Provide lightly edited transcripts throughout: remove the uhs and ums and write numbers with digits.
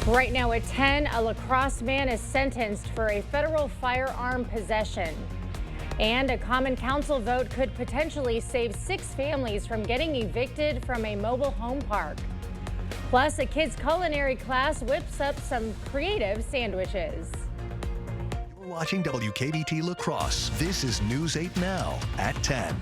Right now at 10, a La Crosse man is sentenced for a federal firearm possession. And a common council vote could potentially save 6 families from getting evicted from a mobile home park. Plus, a kid's culinary class whips up some creative sandwiches. You're watching WKBT La Crosse. This is News 8 Now at 10.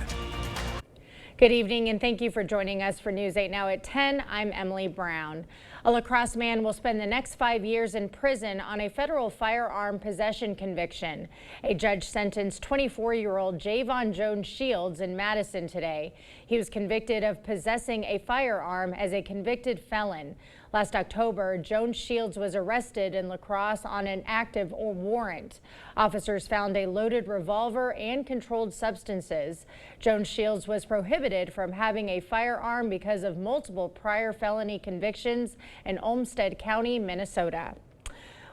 Good evening and thank you for joining us for News 8 Now at 10. I'm Emily Brown. A La Crosse man will spend the next 5 years in prison on a federal firearm possession conviction. A judge sentenced 24-year-old Javon Jones Shields in Madison today. He was convicted of possessing a firearm as a convicted felon. Last October, Jones Shields was arrested in La Crosse on an active warrant. Officers found a loaded revolver and controlled substances. Jones Shields was prohibited from having a firearm because of multiple prior felony convictions in Olmsted County, Minnesota.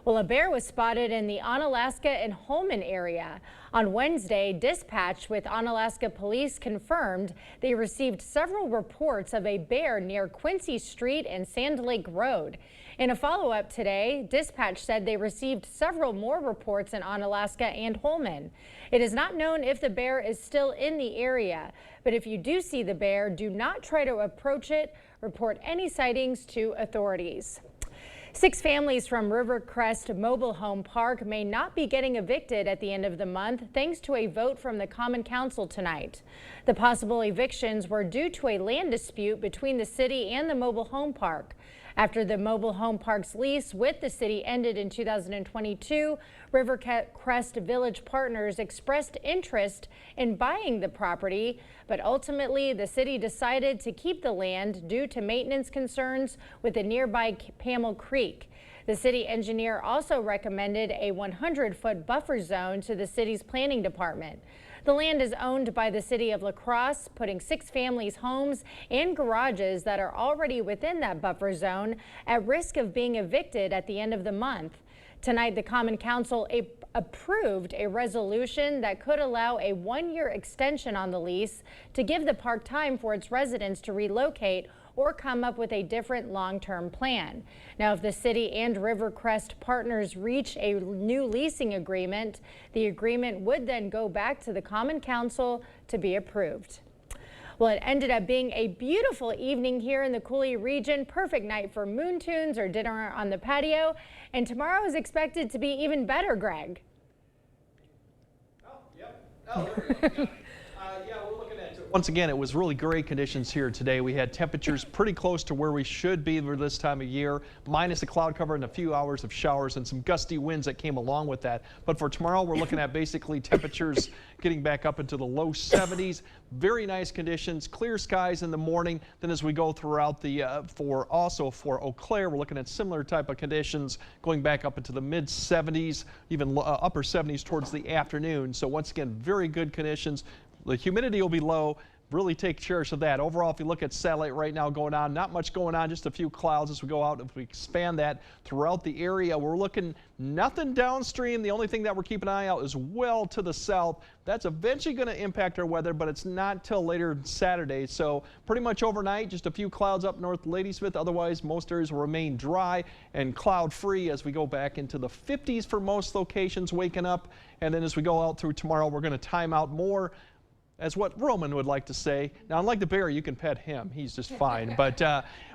Well, a bear was spotted in the Onalaska and Holmen area. On Wednesday, dispatch with Onalaska police confirmed they received several reports of a bear near Quincy Street and Sand Lake Road. In a follow-up today, dispatch said they received several more reports in Onalaska and Holmen. It is not known if the bear is still in the area, but if you do see the bear, do not try to approach it. Report any sightings to authorities. 6 families from Rivercrest Mobile Home Park may not be getting evicted at the end of the month thanks to a vote from the Common Council tonight. The possible evictions were due to a land dispute between the city and the mobile home park. After the mobile home park's lease with the city ended in 2022, Rivercrest Village Partners expressed interest in buying the property, but ultimately the city decided to keep the land due to maintenance concerns with the nearby Pamel Creek. The city engineer also recommended a 100-foot buffer zone to the city's planning department. The land is owned by the city of La Crosse, putting 6 families' homes and garages that are already within that buffer zone at risk of being evicted at the end of the month. Tonight, the Common Council approved a resolution that could allow a 1-year extension on the lease to give the park time for its residents to relocate or come up with a different long-term plan. Now, if the city and Rivercrest Partners reach a new leasing agreement, the agreement would then go back to the Common Council to be approved. Well, it ended up being a beautiful evening here in the Coulee region. Perfect night for moon tunes or dinner on the patio. And tomorrow is expected to be even better, Greg. Oh, yep. Oh, there we go. Yeah, we're looking at it. Once again, it was really great conditions here today. We had temperatures pretty close to where we should be for this time of year, minus the cloud cover and a few hours of showers and some gusty winds that came along with that. But for tomorrow, we're looking at basically temperatures getting back up into the low 70s. Very nice conditions, clear skies in the morning. Then as we go throughout the for Eau Claire, we're looking at similar type of conditions going back up into the mid 70s, even upper 70s towards the afternoon. So once again, very good conditions. The humidity will be low. Really take cherish of that. Overall, if you look at satellite right now going on, not much going on, just a few clouds as we go out. If we expand that throughout the area, we're looking nothing downstream. The only thing that we're keeping an eye out is well to the south. That's eventually going to impact our weather, but it's not till later Saturday. So pretty much overnight, just a few clouds up north Ladysmith. Otherwise, most areas will remain dry and cloud free as we go back into the 50s for most locations waking up. And then as we go out through tomorrow, we're going to time out more. As what Roman would like to say. Now, unlike the bear, you can pet him. He's just fine. But,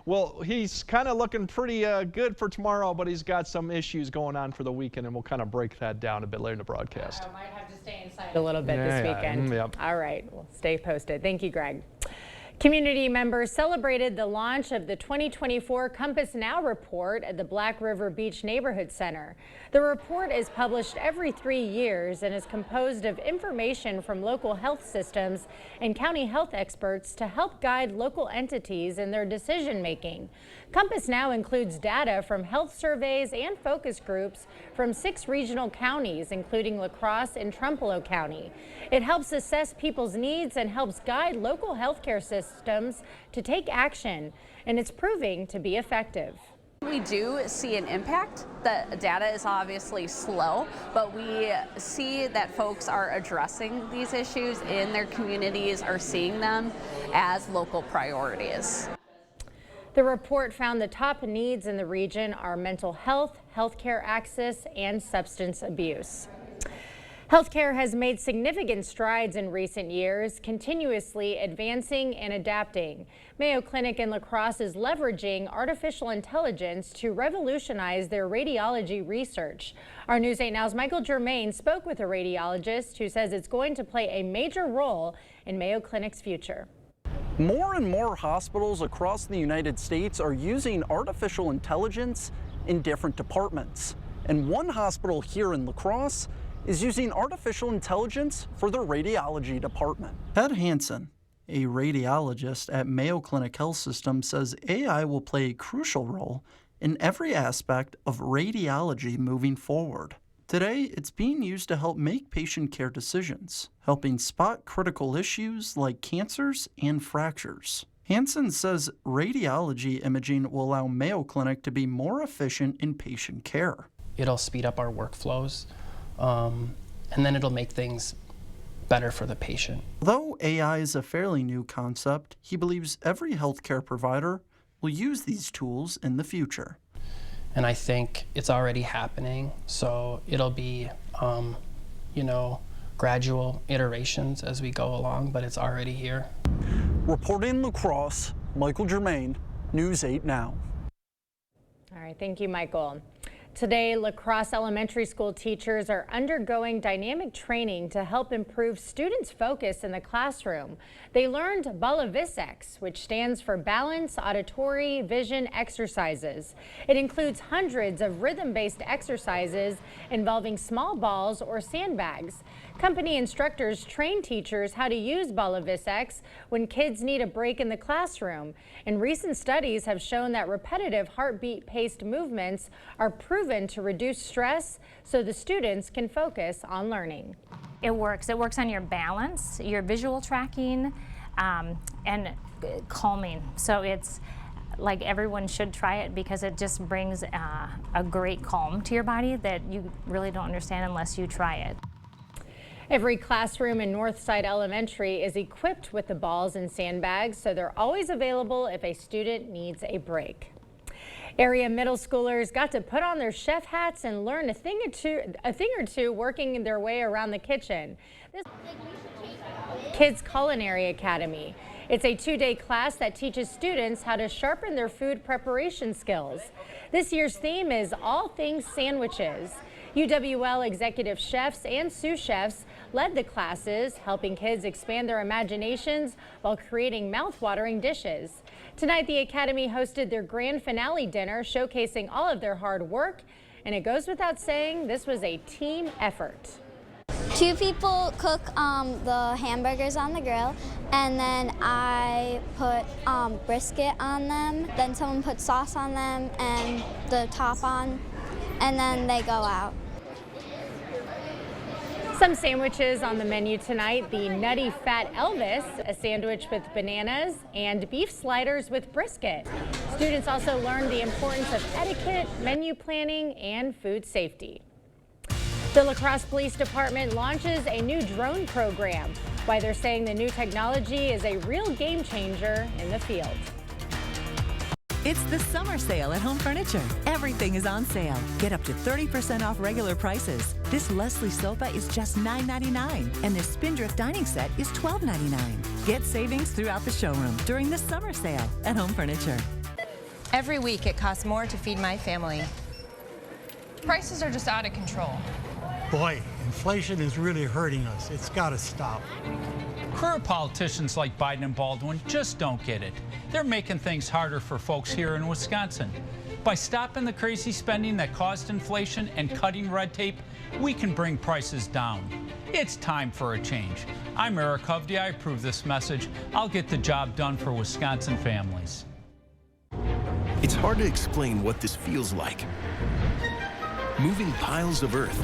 well, he's kind of looking pretty good for tomorrow, but he's got some issues going on for the weekend, and we'll kind of break that down a bit later in the broadcast. I might have to stay inside a little bit this weekend. Yep. All right, we'll stay posted. Thank you, Greg. Community members celebrated the launch of the 2024 Compass Now report at the Black River Beach Neighborhood Center. The report is published every 3 years and is composed of information from local health systems and county health experts to help guide local entities in their decision making. Compass Now includes data from health surveys and focus groups from 6 regional counties, including La Crosse and Trempealeau County. It helps assess people's needs and helps guide local healthcare systems to take action, and it's proving to be effective. We do see an impact. The data is obviously slow, but we see that folks are addressing these issues in their communities, are seeing them as local priorities. The report found the top needs in the region are mental health, healthcare access, and substance abuse. Healthcare has made significant strides in recent years, continuously advancing and adapting. Mayo Clinic in La Crosse is leveraging artificial intelligence to revolutionize their radiology research. Our News 8 Now's Michael Germain spoke with a radiologist who says it's going to play a major role in Mayo Clinic's future. More and more hospitals across the United States are using artificial intelligence in different departments. And one hospital here in La Crosse is using artificial intelligence for their radiology department. Ted Hansen, a radiologist at Mayo Clinic Health System, says AI will play a crucial role in every aspect of radiology moving forward. Today, it's being used to help make patient care decisions, helping spot critical issues like cancers and fractures. Hansen says radiology imaging will allow Mayo Clinic to be more efficient in patient care. It'll speed up our workflows, and then it'll make things better for the patient. Though AI is a fairly new concept, he believes every healthcare provider will use these tools in the future. And I think it's already happening, so it'll be, gradual iterations as we go along, but it's already here. Reporting La Crosse, Michael Germain, News 8 Now. All right, thank you, Michael. Today, La Crosse Elementary School teachers are undergoing dynamic training to help improve students' focus in the classroom. They learned Balavisex, which stands for Balance Auditory Vision Exercises. It includes hundreds of rhythm-based exercises involving small balls or sandbags. Company instructors train teachers how to use Balavisex when kids need a break in the classroom. And recent studies have shown that repetitive heartbeat-paced movements are proven to reduce stress so the students can focus on learning. It works on your balance, your visual tracking, and calming. So it's like everyone should try it because it just brings a great calm to your body that you really don't understand unless you try it. Every classroom in Northside Elementary is equipped with the balls and sandbags, so they're always available if a student needs a break. Area middle schoolers got to put on their chef hats and learn a thing or two working their way around the kitchen. This Kids Culinary Academy. It's a 2-day class that teaches students how to sharpen their food preparation skills. This year's theme is all things sandwiches. UWL executive chefs and sous chefs led the classes, helping kids expand their imaginations while creating mouth-watering dishes. Tonight, the Academy hosted their grand finale dinner, showcasing all of their hard work. And it goes without saying, this was a team effort. 2 people cook the hamburgers on the grill, and then I put brisket on them. Then someone put sauce on them and the top on, and then they go out. Some sandwiches on the menu tonight: the Nutty Fat Elvis, a sandwich with bananas, and beef sliders with brisket. Students also learned the importance of etiquette, menu planning, and food safety. The La Crosse Police Department launches a new drone program. Why they're saying the new technology is a real game changer in the field. It's the summer sale at Home Furniture. Everything is on sale. Get up to 30% off regular prices. This Leslie sofa is just $9.99, and this Spindrift dining set is $12.99. Get savings throughout the showroom during the summer sale at Home Furniture. Every week it costs more to feed my family. Prices are just out of control. Boy, inflation is really hurting us. It's got to stop. Career politicians like Biden and Baldwin just don't get it. They're making things harder for folks here in Wisconsin. By stopping the crazy spending that caused inflation and cutting red tape, we can bring prices down. It's time for a change. I'm Eric Hovde. I approve this message. I'll get the job done for Wisconsin families. It's hard to explain what this feels like. Moving piles of earth,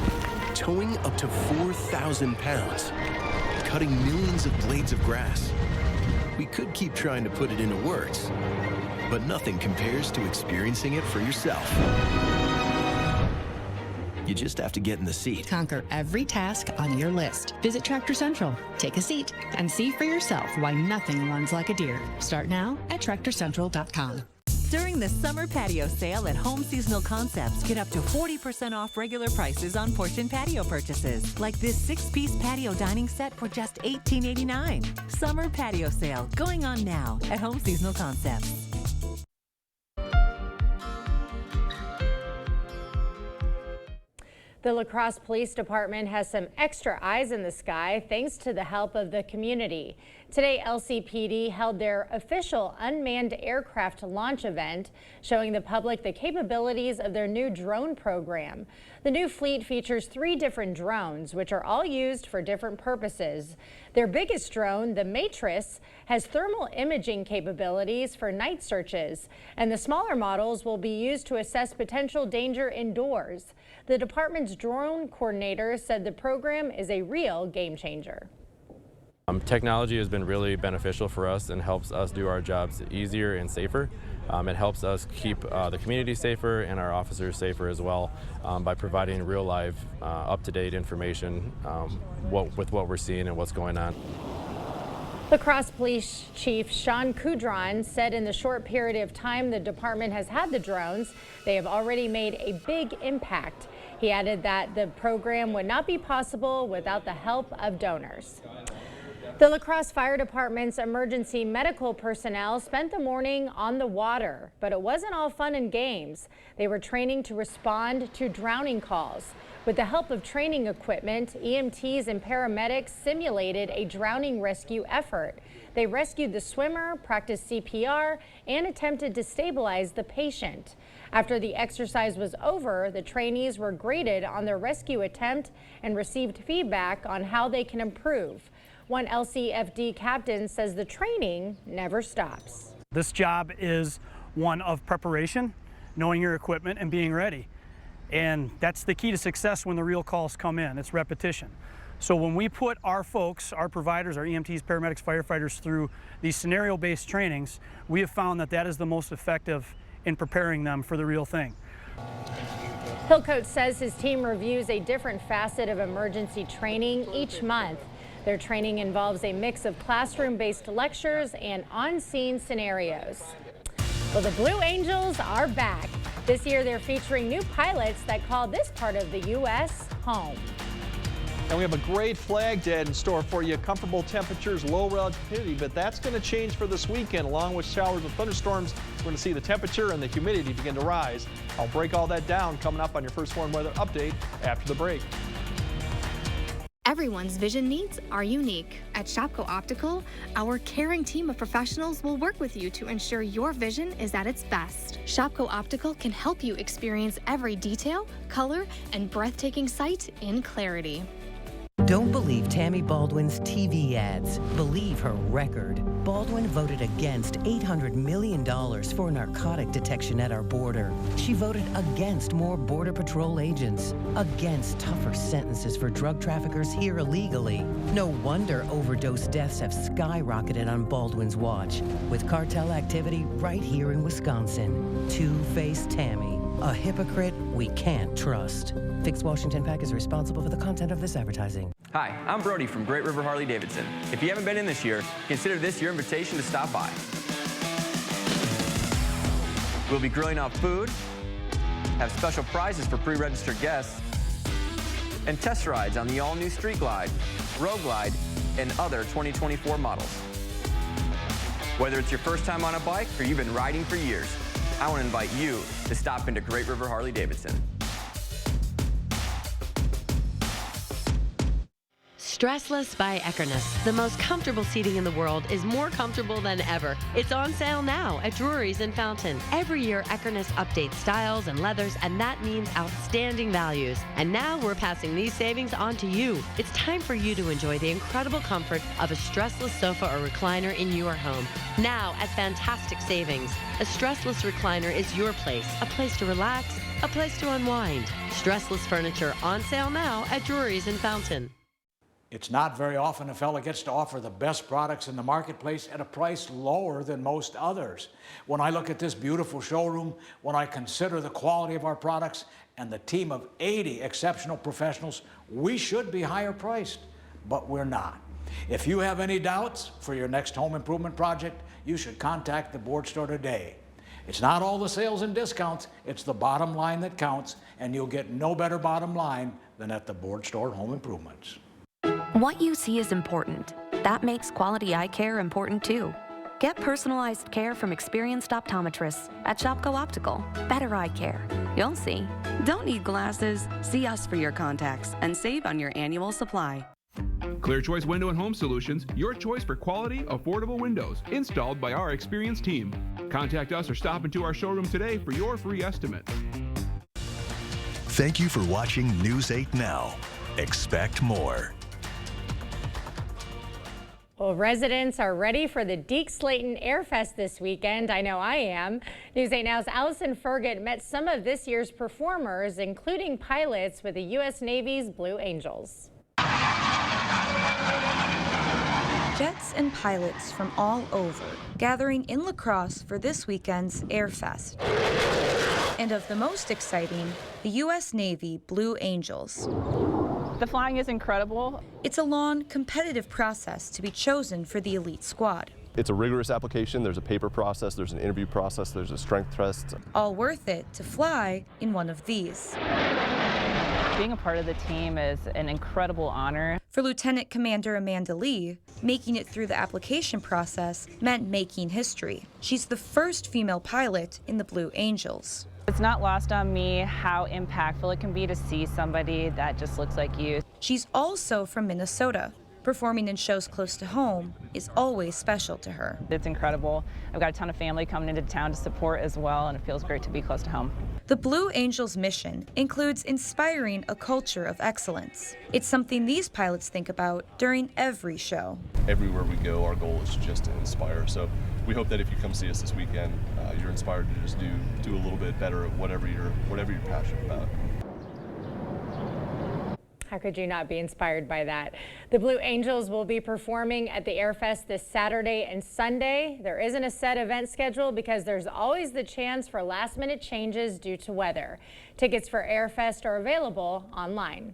towing up to 4,000 pounds, cutting millions of blades of grass. We could keep trying to put it into words, but nothing compares to experiencing it for yourself. You just have to get in the seat. Conquer every task on your list. Visit Tractor Central, take a seat, and see for yourself why nothing runs like a deer. Start now at TractorCentral.com. During the summer patio sale at Home Seasonal Concepts, get up to 40% off regular prices on portion patio purchases, like this 6-piece patio dining set for just $18.89. Summer patio sale going on now at Home Seasonal Concepts. The La Crosse Police Department has some extra eyes in the sky thanks to the help of the community. Today, LCPD held their official unmanned aircraft launch event, showing the public the capabilities of their new drone program. The new fleet features 3 different drones, which are all used for different purposes. Their biggest drone, the Matris, has thermal imaging capabilities for night searches, and the smaller models will be used to assess potential danger indoors. The department's drone coordinator said the program is a real game changer. Technology has been really beneficial for us and helps us do our jobs easier and safer. It helps us keep the community safer and our officers safer as well by providing real live, up-to-date information with what we're seeing and what's going on. La Crosse Police Chief Sean Coudron said in the short period of time the department has had the drones, they have already made a big impact. He added that the program would not be possible without the help of donors. The La Crosse Fire Department's emergency medical personnel spent the morning on the water, but it wasn't all fun and games. They were training to respond to drowning calls. With the help of training equipment, EMTs and paramedics simulated a drowning rescue effort. They rescued the swimmer, practiced CPR, and attempted to stabilize the patient. After the exercise was over, the trainees were graded on their rescue attempt and received feedback on how they can improve. One LCFD captain says the training never stops. This job is one of preparation, knowing your equipment and being ready. And that's the key to success when the real calls come in. It's repetition. So when we put our folks, our providers, our EMTs, paramedics, firefighters through these scenario-based trainings, we have found that that is the most effective in preparing them for the real thing. Hillcoat says his team reviews a different facet of emergency training each month. Their training involves a mix of classroom-based lectures and on-scene scenarios. Well, the Blue Angels are back. This year, they're featuring new pilots that call this part of the U.S. home. And we have a great flag day in store for you. Comfortable temperatures, low relative humidity, but that's going to change for this weekend. Along with showers and thunderstorms, we're going to see the temperature and the humidity begin to rise. I'll break all that down coming up on your First Warn Weather Update after the break. Everyone's vision needs are unique. At Shopko Optical, our caring team of professionals will work with you to ensure your vision is at its best. Shopko Optical can help you experience every detail, color, and breathtaking sight in clarity. Don't believe Tammy Baldwin's TV ads. Believe her record. Baldwin voted against $800 million for narcotic detection at our border. She voted against more Border Patrol agents, against tougher sentences for drug traffickers here illegally. No wonder overdose deaths have skyrocketed on Baldwin's watch, with cartel activity right here in Wisconsin. Two-faced Tammy, a hypocrite we can't trust. Fix Washington PAC is responsible for the content of this advertising. Hi, I'm Brody from Great River Harley Davidson. If you haven't been in this year, consider this your invitation to stop by. We'll be grilling out food, have special prizes for pre-registered guests, and test rides on the all-new Street Glide, Road Glide, and other 2024 models. Whether it's your first time on a bike or you've been riding for years, I want to invite you to stop into Great River Harley Davidson. Stressless by Eckernes. The most comfortable seating in the world is more comfortable than ever. It's on sale now at Drury's in Fountain. Every year, Eckernes updates styles and leathers, and that means outstanding values. And now we're passing these savings on to you. It's time for you to enjoy the incredible comfort of a stressless sofa or recliner in your home. Now at fantastic savings. A stressless recliner is your place. A place to relax, a place to unwind. Stressless furniture on sale now at Drury's in Fountain. It's not very often a fella gets to offer the best products in the marketplace at a price lower than most others. When I look at this beautiful showroom, when I consider the quality of our products and the team of 80 exceptional professionals, we should be higher priced, but we're not. If you have any doubts for your next home improvement project, you should contact the board store today. It's not all the sales and discounts, it's the bottom line that counts, and you'll get no better bottom line than at the Board Store Home Improvements. What you see is important. That makes quality eye care important too. Get personalized care from experienced optometrists at Shopko Optical. Better eye care. You'll see. Don't need glasses. See us for your contacts and save on your annual supply. Clear Choice Window and Home Solutions, your choice for quality, affordable windows, installed by our experienced team. Contact us or stop into our showroom today for your free estimate. Thank you for watching News 8 Now. Expect more. Well, residents are ready for the Deke Slayton Airfest this weekend. I know I am. News 8 Now's Allison Fergott met some of this year's performers, including pilots with the U.S. Navy's Blue Angels. Jets and pilots from all over gathering in La Crosse for this weekend's Airfest. And of the most exciting, the U.S. Navy Blue Angels. The flying is incredible. It's a long, competitive process to be chosen for the elite squad. It's a rigorous application. There's a paper process, there's an interview process, there's a strength test. All worth it to fly in one of these. Being a part of the team is an incredible honor. For Lieutenant Commander Amanda Lee, making it through the application process meant making history. She's the first female pilot in the Blue Angels. It's not lost on me how impactful it can be to see somebody that just looks like you. She's also from Minnesota. Performing in shows close to home is always special to her. It's incredible. I've got a ton of family coming into town to support as well, and it feels great to be close to home. The Blue Angels mission includes inspiring a culture of excellence. It's something these pilots think about during every show. Everywhere we go, our goal is just to inspire. So we hope that if you come see us this weekend, you're inspired to just do a little bit better at whatever you're passionate about. How could you not be inspired by that? The Blue Angels will be performing at the Airfest this Saturday and Sunday. There isn't a set event schedule because there's always the chance for last-minute changes due to weather. Tickets for Airfest are available online.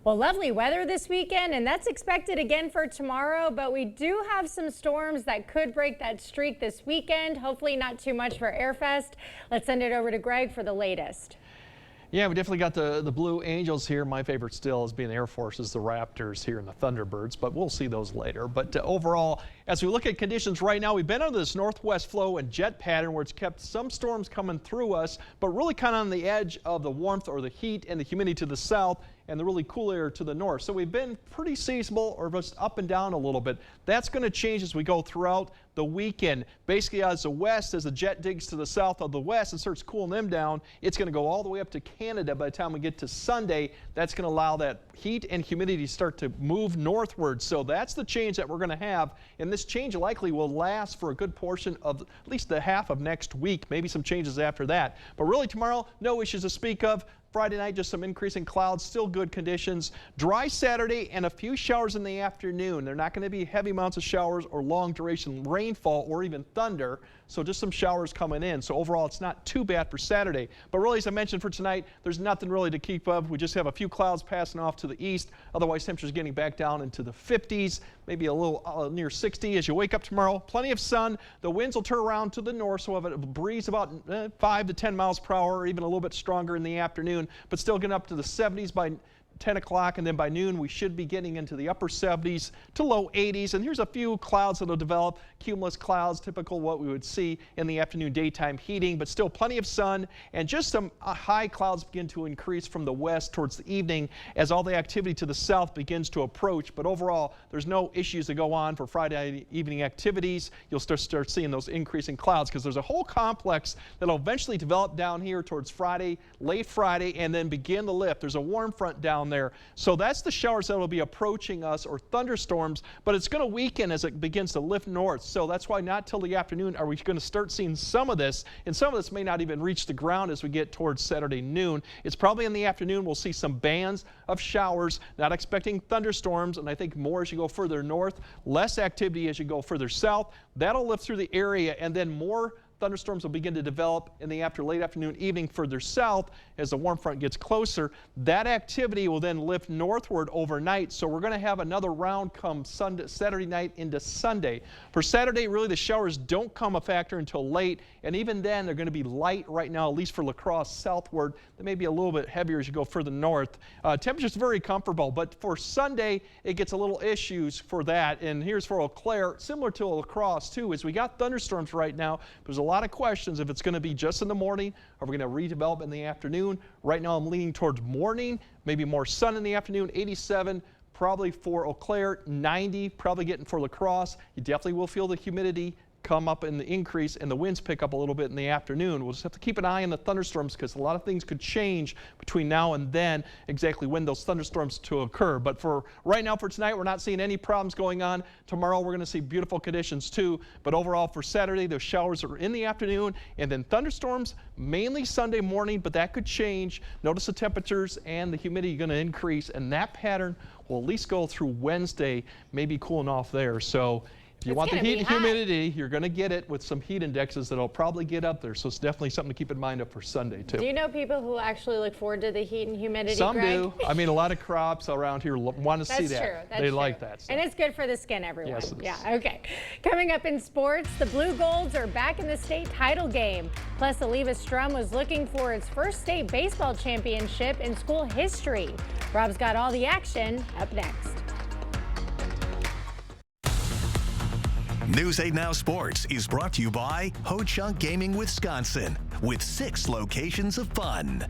Well, lovely weather this weekend, and that's expected again for tomorrow, but we do have some storms that could break that streak this weekend. Hopefully not too much for Airfest. Let's send it over to Greg for the latest. Yeah, we definitely got the Blue Angels here. My favorite still is being the Air Force is the Raptors here and the Thunderbirds, but we'll see those later. But overall, as we look at conditions right now, we've been under this northwest flow and jet pattern where it's kept some storms coming through us, but really kind of on the edge of the warmth or the heat and the humidity to the south and the really cool air to the north. So we've been pretty seasonable or just up and down a little bit. That's going to change as we go throughout the weekend. Basically, as the jet digs to the south of the west and starts cooling them down, it's going to go all the way up to Canada by the time we get to Sunday. That's going to allow that heat and humidity to start to move northward. So that's the change that we're going to have. And this change likely will last for a good portion of at least the half of next week, maybe some changes after that. But really tomorrow, no issues to speak of. Friday night, just some increasing clouds, still good conditions. Dry Saturday and a few showers in the afternoon. They're not going to be heavy amounts of showers or long duration rainfall or even thunder. So just some showers coming in. So overall, it's not too bad for Saturday. But really, as I mentioned for tonight, there's nothing really to keep up. We just have a few clouds passing off to the east. Otherwise, temperatures getting back down into the 50s, maybe a little near 60 as you wake up tomorrow. Plenty of sun. The winds will turn around to the north, so we'll have a breeze about 5 to 10 miles per hour, or even a little bit stronger in the afternoon, but still getting up to the 70s by 10 o'clock, and then by noon we should be getting into the upper 70s to low 80s. And here's a few clouds that will develop, cumulus clouds, typical what we would see in the afternoon daytime heating, but still plenty of sun, and just some high clouds begin to increase from the west towards the evening as all the activity to the south begins to approach. But overall, there's no issues that go on for Friday evening activities. You'll start seeing those increasing clouds because there's a whole complex that'll eventually develop down here towards Friday, late Friday, and then begin the lift. There's a warm front down there. So that's the showers that will be approaching us, or thunderstorms, but it's going to weaken as it begins to lift north. So that's why not till the afternoon are we going to start seeing some of this, and some of this may not even reach the ground as we get towards Saturday noon. It's probably in the afternoon we'll see some bands of showers, not expecting thunderstorms, and I think more as you go further north, less activity as you go further south. That'll lift through the area, and then more thunderstorms will begin to develop in the late afternoon, evening further south as the warm front gets closer. That activity will then lift northward overnight, so we're going to have another round come Saturday night into Sunday. For Saturday, really the showers don't come a factor until late, and even then they're going to be light right now, at least for La Crosse southward. They may be a little bit heavier as you go further north. Temperatures very comfortable, but for Sunday it gets a little issues for that. And here's for Eau Claire, similar to La Crosse too, is we got thunderstorms right now. There's a lot of questions if it's going to be just in the morning or we're going to redevelop in the afternoon. Right now I'm leaning towards morning, maybe more sun in the afternoon. 87 probably for Eau Claire, 90 probably getting for La Crosse. You definitely will feel the humidity come up in the increase, and the winds pick up a little bit in the afternoon. We'll just have to keep an eye on the thunderstorms because a lot of things could change between now and then, exactly when those thunderstorms to occur. But for right now, for tonight, we're not seeing any problems going on. Tomorrow, we're going to see beautiful conditions too. But overall, for Saturday, those showers are in the afternoon, and then thunderstorms mainly Sunday morning, but that could change. Notice the temperatures and the humidity going to increase, and that pattern will at least go through Wednesday, maybe cooling off there. So if you want the heat and humidity, you're going to get it with some heat indexes that'll probably get up there. So it's definitely something to keep in mind up for Sunday, too. Do you know people who actually look forward to the heat and humidity, Some Greg? do. I mean, a lot of crops around here want to see that. That's true. They like that stuff. And it's good for the skin, everyone. Yes, it is. Yeah, okay. Coming up in sports, the Blue Golds are back in the state title game. Plus, Oliva Strum was looking for its first state baseball championship in school history. Rob's got all the action up next. News 8 Now Sports is brought to you by Ho Chunk Gaming Wisconsin, with 6 locations of fun.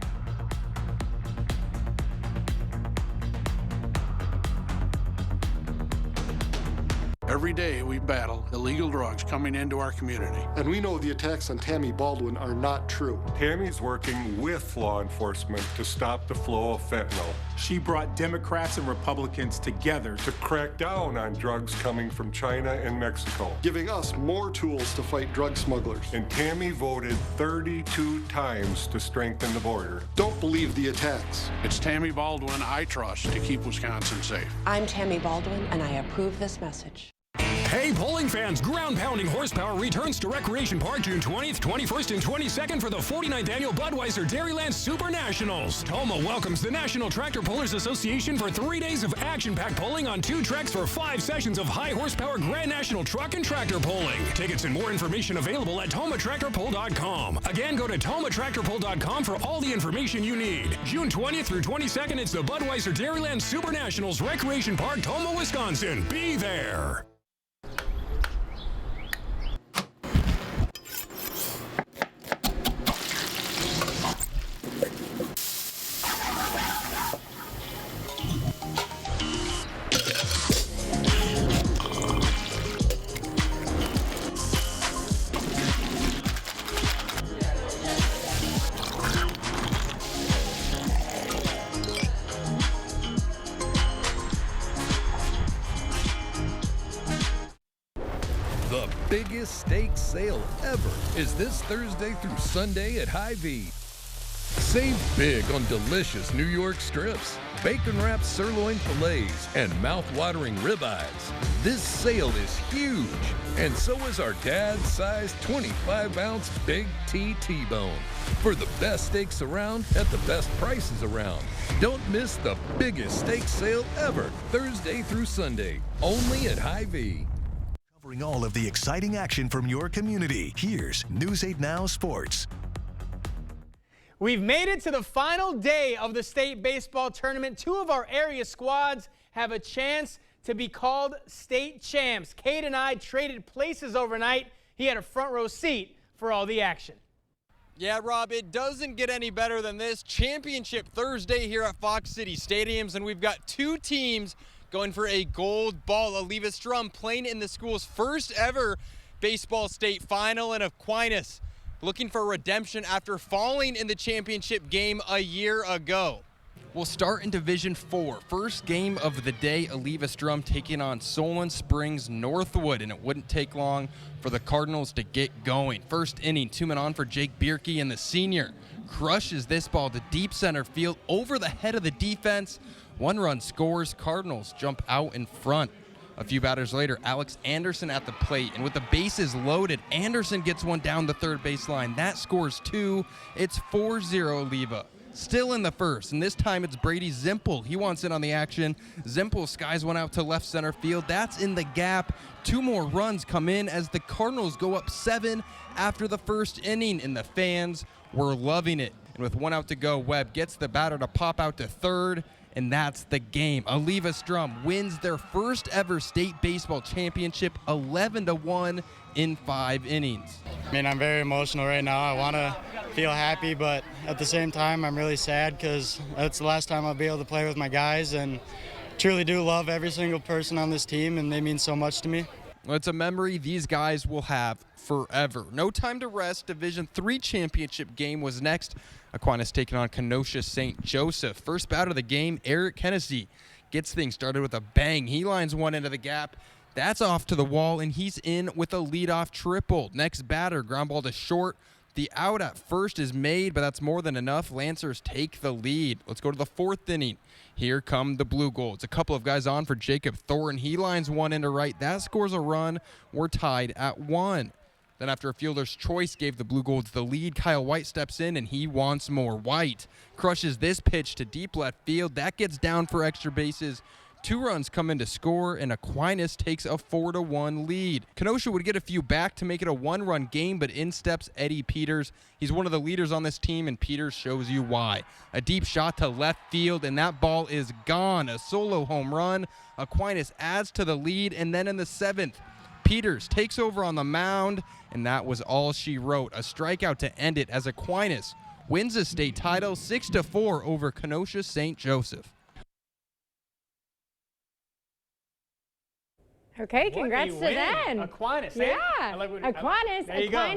Every day we battle illegal drugs coming into our community. And we know the attacks on Tammy Baldwin are not true. Tammy's working with law enforcement to stop the flow of fentanyl. She brought Democrats and Republicans together to crack down on drugs coming from China and Mexico, giving us more tools to fight drug smugglers. And Tammy voted 32 times to strengthen the border. Don't believe the attacks. It's Tammy Baldwin I trust to keep Wisconsin safe. I'm Tammy Baldwin, and I approve this message. Hey, bowling fans, ground-pounding horsepower returns to Recreation Park June 20th, 21st, and 22nd for the 49th Annual Budweiser Dairyland Super Nationals. Toma welcomes the National Tractor Pullers Association for 3 days of action-packed pulling on 2 tracks for 5 sessions of high-horsepower Grand National truck and tractor pulling. Tickets and more information available at tomatractorpull.com. Again, go to tomatractorpull.com for all the information you need. June 20th through 22nd, it's the Budweiser Dairyland Super Nationals, Recreation Park, Toma, Wisconsin. Be there. The biggest steak sale ever is this Thursday through Sunday at Hy-Vee. Save big on delicious New York strips, bacon-wrapped sirloin fillets, and mouth-watering ribeyes. This sale is huge, and so is our dad-sized 25-ounce Big T T-bone. For the best steaks around at the best prices around. Don't miss the biggest steak sale ever, Thursday through Sunday, only at Hy-Vee. Covering all of the exciting action from your community, here's News 8 Now Sports. We've made it to the final day of the state baseball tournament. 2 of our area squads have a chance to be called state champs. Cade and I traded places overnight. He had a front row seat for all the action. Yeah, Rob, it doesn't get any better than this. Championship Thursday here at Fox City Stadiums, and we've got 2 teams going for a gold ball. Oliva Strum playing in the school's first ever baseball state final, and Aquinas looking for redemption after falling in the championship game a year ago. We'll start in Division 4. First game of the day, Oliva Strum taking on Solon Springs Northwood, and it wouldn't take long for the Cardinals to get going. First inning, 2 men on for Jake Bierke, and the senior crushes this ball to deep center field over the head of the defense. 1 run scores. Cardinals jump out in front. A few batters later, Alex Anderson at the plate, and with the bases loaded, Anderson gets one down the third baseline. That scores 2. It's 4-0 Oliva. Still in the first, and this time it's Brady Zimpel. He wants in on the action. Zimpel skies one out to left center field. That's in the gap. 2 more runs come in as the Cardinals go up 7 after the first inning, and the fans were loving it. And with 1 out to go, Webb gets the batter to pop out to third, and that's the game. Oliva Strum wins their first ever state baseball championship 11-1 in 5 innings. I mean, I'm very emotional right now. I want to feel happy, but at the same time, I'm really sad because that's the last time I'll be able to play with my guys, and truly do love every single person on this team, and they mean so much to me. Well, it's a memory these guys will have forever. No time to rest. Division III championship game was next. Aquinas taking on Kenosha St. Joseph. First batter of the game, Eric Hennessy gets things started with a bang. He lines one into the gap. That's off to the wall, and he's in with a leadoff triple. Next batter, ground ball to short. The out at first is made, but that's more than enough. Lancers take the lead. Let's go to the 4th inning. Here come the Blue Golds. A couple of guys on for Jacob Thornton. He lines one into right. That scores a run. We're tied at 1. Then after a fielder's choice gave the Blue Golds the lead, Kyle White steps in, and he wants more. White crushes this pitch to deep left field. That gets down for extra bases. 2 runs come in to score, and Aquinas takes a 4-1 lead. Kenosha would get a few back to make it a 1-run game, but in steps Eddie Peters. He's one of the leaders on this team, and Peters shows you why. A deep shot to left field, and that ball is gone. A solo home run. Aquinas adds to the lead, and then in the 7th, Peters takes over on the mound, and that was all she wrote. A strikeout to end it as Aquinas wins the state title 6-4 over Kenosha St. Joseph. Okay, congrats to them. Aquinas. Yeah, Aquinas. There you go.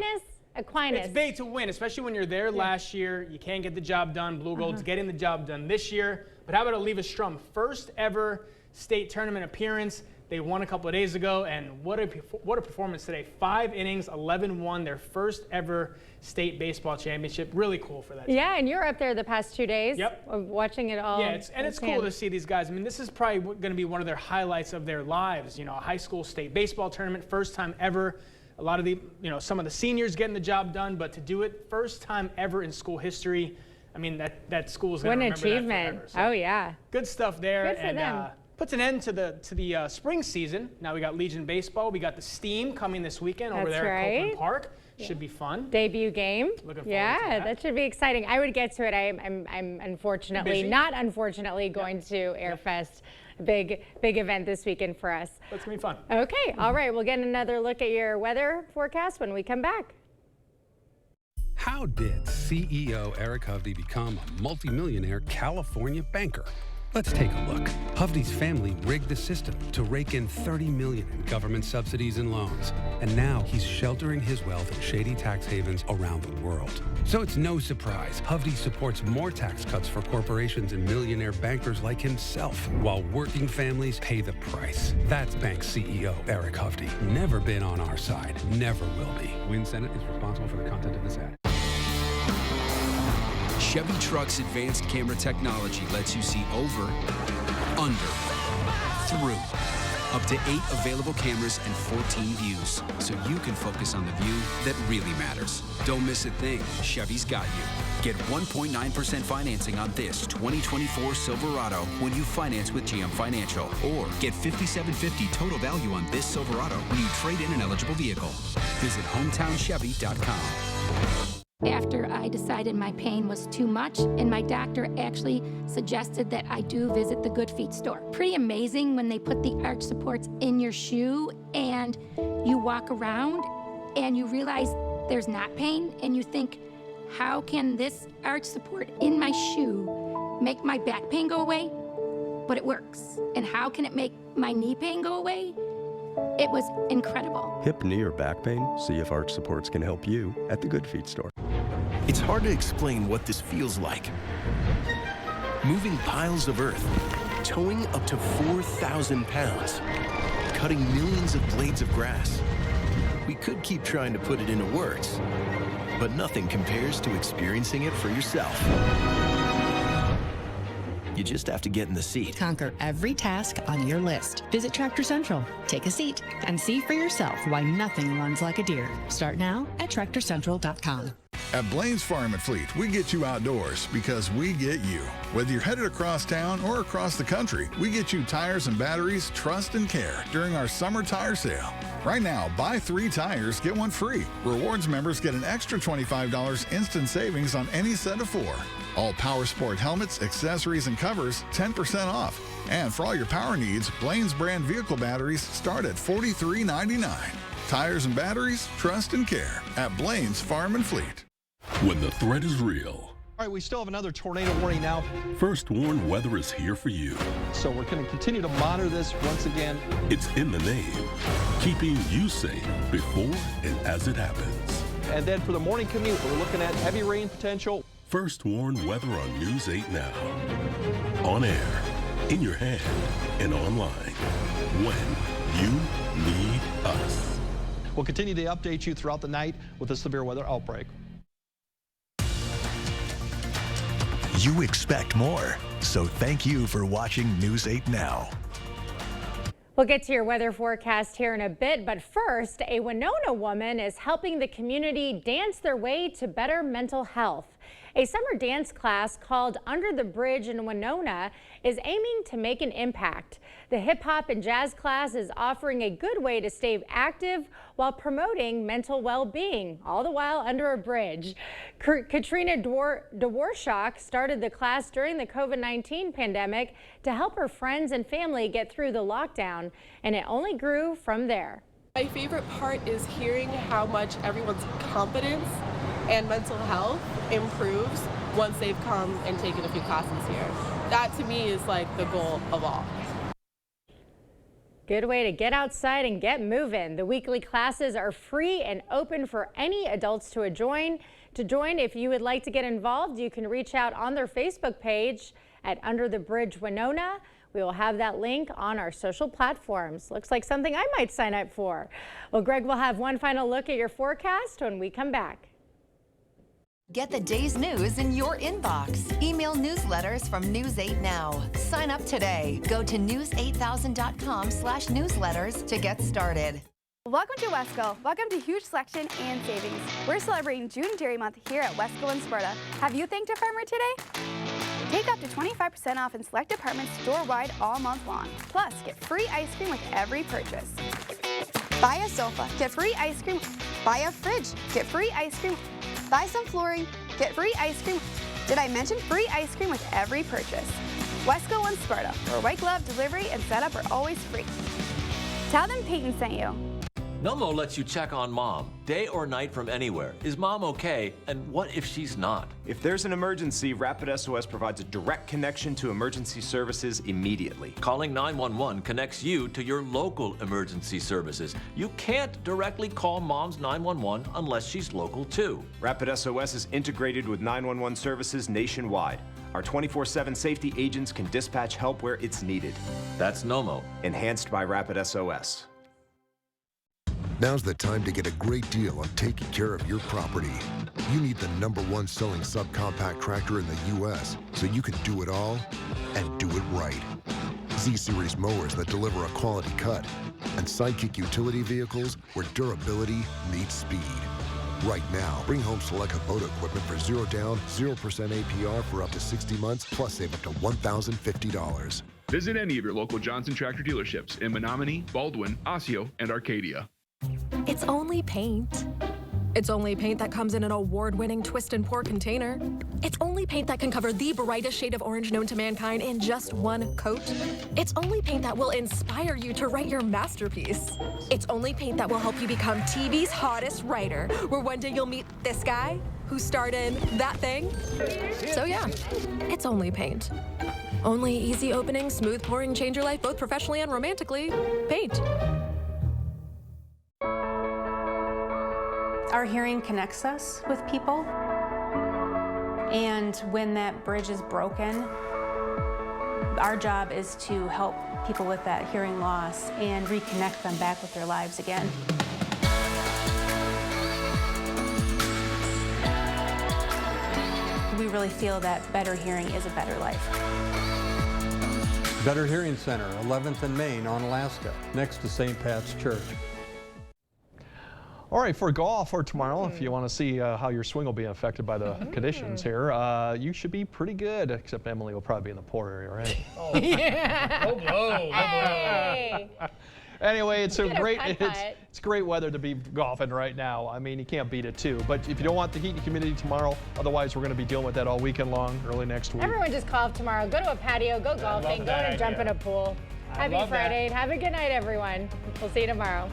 Aquinas. It's big to win, especially when you're there last year. You can't get the job done. Blue Golds getting the job done this year. But how about Oliva Strum? First ever state tournament appearance. They won a couple of days ago, and what a performance today. 5 innings, 11-1, their first ever state baseball championship. Really cool for that team. Yeah, and you're up there the past 2 days. Yep. Watching it all. Yeah, it's cool to see these guys. I mean, this is probably going to be one of their highlights of their lives. You know, a high school state baseball tournament, first time ever. A lot of the, some of the seniors getting the job done, but to do it first time ever in school history, I mean, that school's going to remember that forever. What an achievement. So, yeah. Good stuff there. Good for them. Puts an end to the spring season. Now we got Legion Baseball. We got the Steam coming this weekend over there at Copeland Park. Should be fun. Debut game. Looking forward to that should be exciting. I would get to it. I'm unfortunately, not unfortunately, going to Airfest. Big event this weekend for us. That's going to be fun. Okay, all right. We'll get another look at your weather forecast when we come back. How did CEO Eric Hovde become a multimillionaire California banker? Let's take a look. Hovde's family rigged the system to rake in $30 million in government subsidies and loans. And now he's sheltering his wealth in shady tax havens around the world. So it's no surprise Hovde supports more tax cuts for corporations and millionaire bankers like himself, while working families pay the price. That's bank CEO Eric Hovde. Never been on our side, never will be. Win Senate is responsible for the content of this ad. Chevy Truck's advanced camera technology lets you see over, under, through. Up to 8 available cameras and 14 views, so you can focus on the view that really matters. Don't miss a thing. Chevy's got you. Get 1.9% financing on this 2024 Silverado when you finance with GM Financial. Or get $5,750 total value on this Silverado when you trade in an eligible vehicle. Visit HometownChevy.com. After I decided my pain was too much, and my doctor actually suggested that I do visit the Good Feet store. Pretty amazing when they put the arch supports in your shoe and you walk around and you realize there's not pain, and you think, how can this arch support in my shoe make my back pain go away? But it works. And how can it make my knee pain go away? It was incredible. Hip, knee, or back pain? See if arch supports can help you at the Good Feet store. It's hard to explain what this feels like. Moving piles of earth, towing up to 4,000 pounds, cutting millions of blades of grass. We could keep trying to put it into words, but nothing compares to experiencing it for yourself. You just have to get in the seat. Conquer every task on your list. Visit Tractor Central, take a seat, and see for yourself why nothing runs like a deer. Start now at TractorCentral.com. At Blaine's Farm and Fleet, we get you outdoors because we get you. Whether you're headed across town or across the country, we get you tires and batteries, trust and care during our summer tire sale. Right now, buy 3 tires, get 1 free. Rewards members get an extra $25 instant savings on any set of 4. All Power Sport helmets, accessories, and covers, 10% off. And for all your power needs, Blaine's brand vehicle batteries start at $43.99. Tires and batteries, trust and care at Blaine's Farm and Fleet. When the threat is real. All right, we still have another tornado warning now. First Warn Weather is here for you. So we're going to continue to monitor this once again. It's in the name, keeping you safe before and as it happens. And then for the morning commute, we're looking at heavy rain potential. First Warn Weather on News 8 Now. On air, in your hand, and online. When you need us. We'll continue to update you throughout the night with a severe weather outbreak. You expect more, so thank you for watching News 8 Now. We'll get to your weather forecast here in a bit, but first, a Winona woman is helping the community dance their way to better mental health. A summer dance class called Under the Bridge in Winona is aiming to make an impact. The hip hop and jazz class is offering a good way to stay active while promoting mental well-being, all the while under a bridge. Katrina Dworshak started the class during the COVID-19 pandemic to help her friends and family get through the lockdown, and it only grew from there. My favorite part is hearing how much everyone's confidence and mental health improves once they've come and taken a few classes here. That to me is like the goal of all. Good way to get outside and get moving. The weekly classes are free and open for any adults to join. If you would like to get involved, you can reach out on their Facebook page at Under the Bridge Winona. We will have that link on our social platforms. Looks like something I might sign up for. Well, Greg will have one final look at your forecast when we come back. Get the day's news in your inbox. Email newsletters from News 8 Now. Sign up today. Go to news8000.com/newsletters to get started. Welcome to Wesco. Welcome to huge selection and savings. We're celebrating June Dairy Month here at Wesco in Sparta. Have you thanked a farmer today? Take up to 25% off in select departments store-wide all month long. Plus, get free ice cream with every purchase. Buy a sofa, get free ice cream. Buy a fridge, get free ice cream. Buy some flooring, get free ice cream. Did I mention free ice cream with every purchase? Wesco in Sparta, where white glove delivery and setup are always free. Tell them Peyton sent you. Nomo lets you check on mom, day or night from anywhere. Is mom okay? And what if she's not? If there's an emergency, Rapid SOS provides a direct connection to emergency services immediately. Calling 911 connects you to your local emergency services. You can't directly call mom's 911 unless she's local too. Rapid SOS is integrated with 911 services nationwide. Our 24/7 safety agents can dispatch help where it's needed. That's Nomo. Enhanced by Rapid SOS. Now's the time to get a great deal on taking care of your property. You need the #1 selling subcompact tractor in the U.S. so you can do it all and do it right. Z-Series mowers that deliver a quality cut, and Sidekick utility vehicles where durability meets speed. Right now, bring home select Kubota equipment for 0 down, 0% APR for up to 60 months, plus save up to $1,050. Visit any of your local Johnson Tractor dealerships in Menominee, Baldwin, Osseo, and Arcadia. It's only paint. It's only paint that comes in an award-winning twist and pour container. It's only paint that can cover the brightest shade of orange known to mankind in just one coat. It's only paint that will inspire you to write your masterpiece. It's only paint that will help you become TV's hottest writer, where one day you'll meet this guy who starred in that thing. So yeah, it's only paint. Only easy opening, smooth pouring, change your life both professionally and romantically. Paint. Our hearing connects us with people, and when that bridge is broken, our job is to help people with that hearing loss and reconnect them back with their lives again. We really feel that better hearing is a better life. Better Hearing Center, 11th and Main on Alaska, next to St. Pat's Church. All right, for golf for tomorrow, if you want to see how your swing will be affected by the conditions here, you should be pretty good, except Emily will probably be in the poor area, right? Oh, yeah. Low blow. Hey. Anyway, it's great weather to be golfing right now. I mean, you can't beat it too. But if you don't want the heat and humidity tomorrow, otherwise we're going to be dealing with that all weekend long, early next week. Everyone just call off tomorrow. Go to a patio, go golfing, go and jump in a pool. Happy Friday. Have a good night, everyone. We'll see you tomorrow.